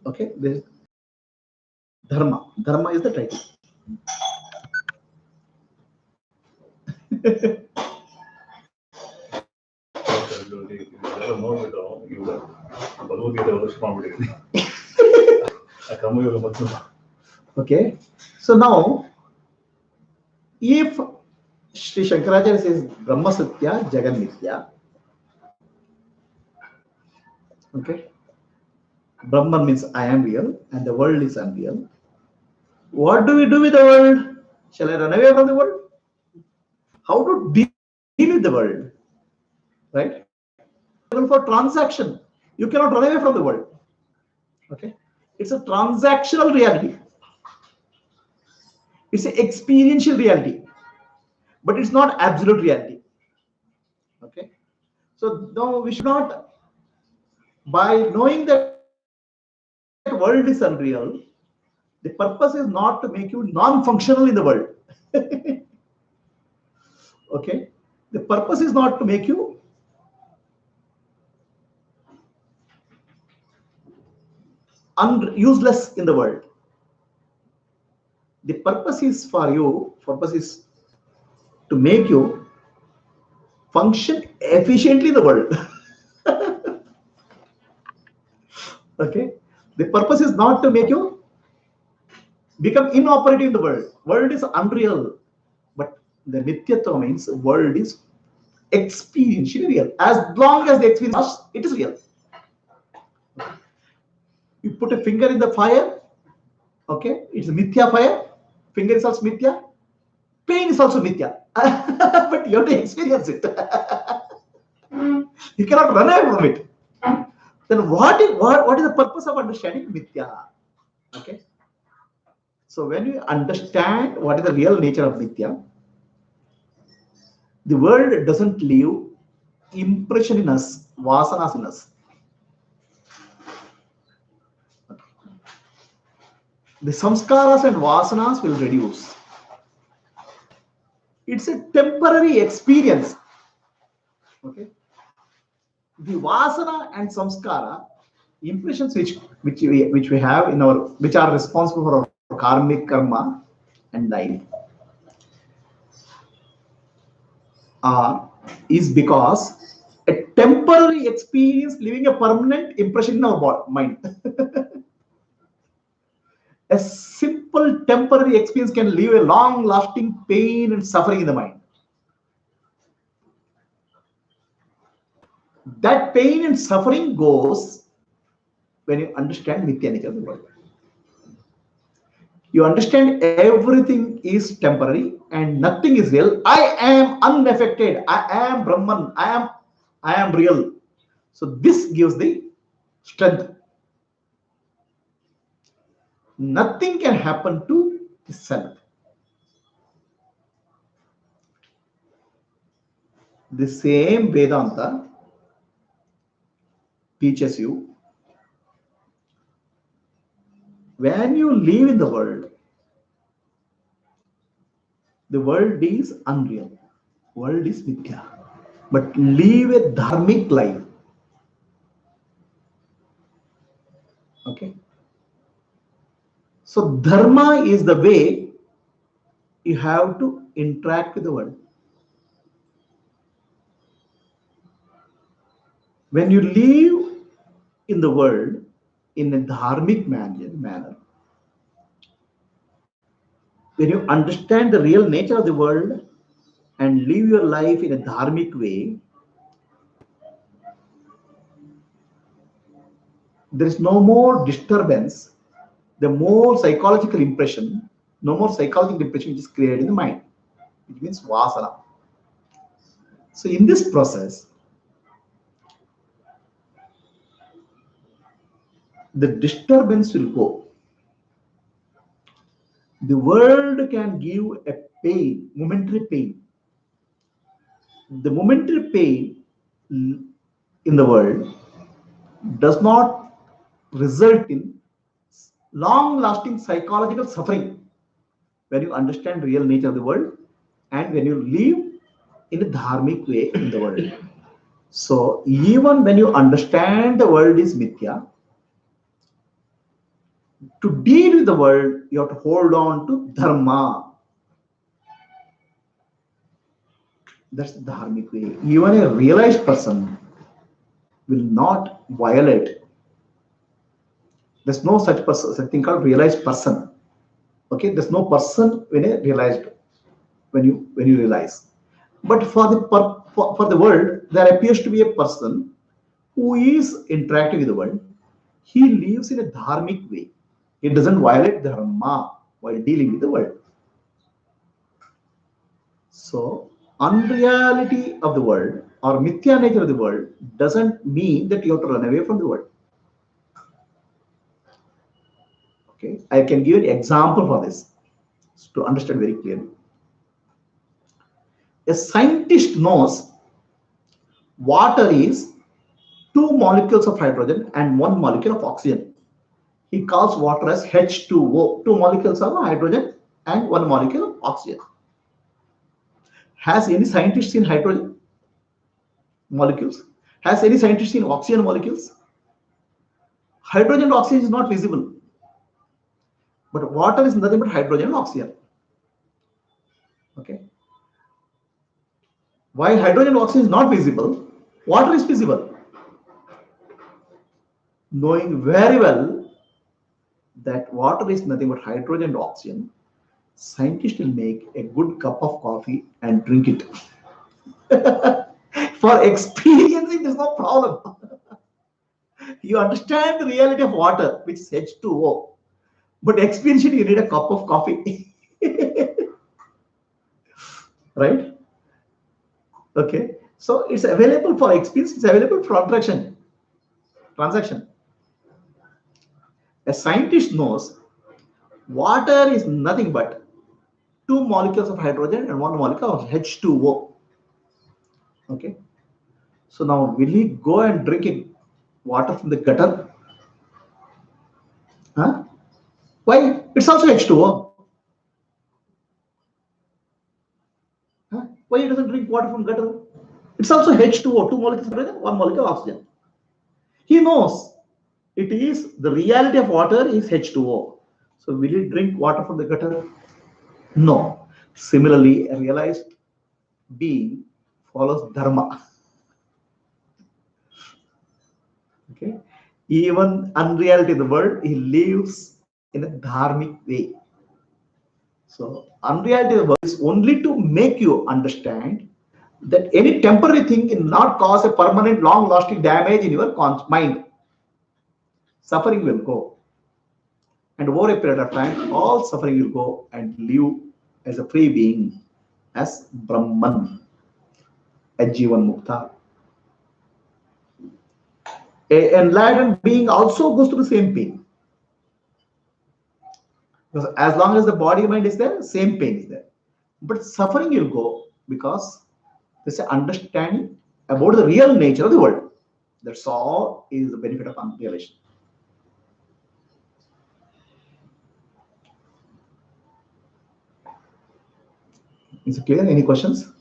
Okay, this is dharma. Dharma is the title. Okay, so now if Sri Shankaracharya says Brahma Satya, Jagan Mithya, okay, Brahman means I am real and the world is unreal. What do we do with the world? Shall I run away from the world? How to deal with the world? Right? Even for transaction, you cannot run away from the world. Okay, it's a transactional reality. It's an experiential reality, but it's not absolute reality. Okay, so no, we should not, by knowing that world is unreal, the purpose is not to make you non-functional in the world. Okay, the purpose is not to make you useless in the world. The purpose is for you, purpose is to make you function efficiently in the world. Okay, the purpose is not to make you become inoperative in the world. World is unreal, but the nityatva means world is experientially real. As long as the experience, it is real. You put a finger in the fire, okay, it's a mithya fire. Finger is also mithya. Pain is also mithya. But you have to experience it. You cannot run away from it. Then what is the purpose of understanding mithya? Okay. So when you understand what is the real nature of mithya, the world doesn't leave impression in us, vasanas in us. The samskaras and vasanas will reduce. It's a temporary experience. Okay. The vasana and samskara, impressions which we have in our, which are responsible for our karmic karma and life, is because a temporary experience leaving a permanent impression in our mind. A simple temporary experience can leave a long lasting pain and suffering in the mind. That pain and suffering goes when you understand mithya nature of the world. You understand everything is temporary and nothing is real. I am unaffected. I am Brahman. I am real. So this gives the strength. Nothing can happen to the self. The same Vedanta teaches you, when you live in the world is unreal, world is mithya, but live a dharmic life. Okay, so dharma is the way you have to interact with the world. When you live in the world in a dharmic manner, when you understand the real nature of the world and live your life in a dharmic way, there is no more disturbance, the more psychological impression, no more psychological impression which is created in the mind, which means vasana. So in this process, the disturbance will go. The world can give a pain, momentary pain. The momentary pain in the world does not result in long-lasting psychological suffering when you understand real nature of the world and when you live in a dharmic way in the world. So even when you understand the world is mithya, To deal with the world, you have to hold on to dharma. That's the dharmic way. Even a realized person will not violate. There's no such person, such thing called realized person. Okay, there's no person when a realized, when you realize. But for the world, there appears to be a person who is interacting with the world. He lives in a dharmic way. He doesn't violate dharma while dealing with the world. So, unreality of the world or mithya nature of the world doesn't mean that you have to run away from the world. Okay, I can give an example for this to understand very clearly. A scientist knows water is two molecules of hydrogen and one molecule of oxygen. He calls water as H2O, two molecules of hydrogen and one molecule of oxygen. Has any scientist seen hydrogen molecules? Has any scientist seen oxygen molecules? Hydrogen and oxygen is not visible. But water is nothing but hydrogen and oxygen. Okay. Why hydrogen and oxygen is not visible? Water is visible. Knowing very well that water is nothing but hydrogen and oxygen, scientists will make a good cup of coffee and drink it. For experiencing, there's no problem. You understand the reality of water, which is H2O. But experiencing, you need a cup of coffee. Right? Okay. So it's available for experience, it's available for transaction. A scientist knows water is nothing but two molecules of hydrogen and one molecule of H2O. Okay. So now will he go and drink water from the gutter? Huh? Why? It's also H2O. Huh? Why he doesn't drink water from gutter? It's also H2O, two molecules of hydrogen, one molecule of oxygen. He knows it is the reality of water is H2O. So will he drink water from the gutter? No. Similarly, a realized being follows dharma. Okay. Even unreality in the world, he lives in a dharmic way. So unreality of the world is only to make you understand that any temporary thing will not cause a permanent, long-lasting damage in your mind. Suffering will go. And over a period of time, all suffering will go and live as a free being, as Brahman, a Jivan Mukta. A enlightened being also goes through the same pain. Because as long as the body mind is there, same pain is there. But suffering will go because there's an understanding about the real nature of the world. That's all is the benefit of realization. Is it clear? Any questions?